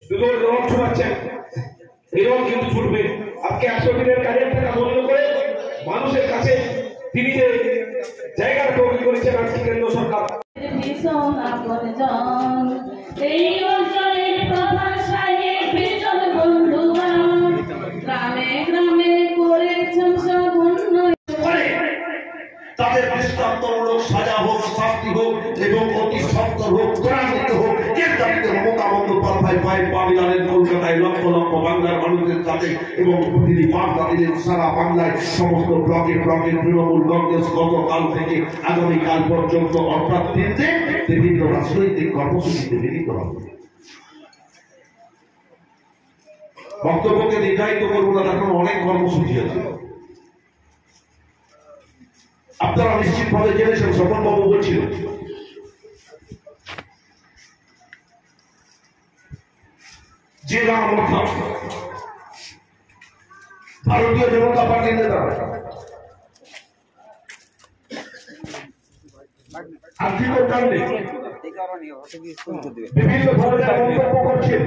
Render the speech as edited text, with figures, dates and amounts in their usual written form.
দুটো রং ছড়াচ্ছেন, এই রং কিন্তু ছুটবে। আজকে 100 দিনের কাজের টাকা বন্ধ করে মানুষের কাছে তিনি যে জায়গাটা তৈরি করেছেন আজকে কেন্দ্র সরকার। এই অঞ্চলের প্রধান সাহেব ভীষণ বন্ধুবান, গ্রামে গ্রামে করেছেন সব উন্নয়ন। তাদের দৃষ্টান্তমূলক সাজা হোক, শাস্তি হোক এবং অতি সত্তর হোক, ত্বরান্বিত হোক। এর দাবিতে মমতা বন্দ্যোপাধ্যায় পায়ের পাবিলানের কলকাতায় লক্ষ লক্ষ বাংলার মানুষের কাছে এবং প্রতিটি বার্তা দিলেন সারা বাংলায় সমস্ত ব্লকে ব্লকে তৃণমূল কংগ্রেস গতকাল থেকে আগামীকাল পর্যন্ত অর্থাৎ 3 দিন বিভিন্ন রাজনৈতিক কর্মসূচিতে মিলিত হবে। বক্তব্যকে নির্ধারিত করবো না, এখন অনেক কর্মসূচি আছে। আপনারা নিশ্চিতভাবে জেনেছেন স্বপনবাবু বলছিলেন জেলা অর্থাৎ ভারতীয় জনতা পার্টির নেতা আর্থিক কাণ্ডে বিভিন্ন ধরনের মন্তব্য করছেন।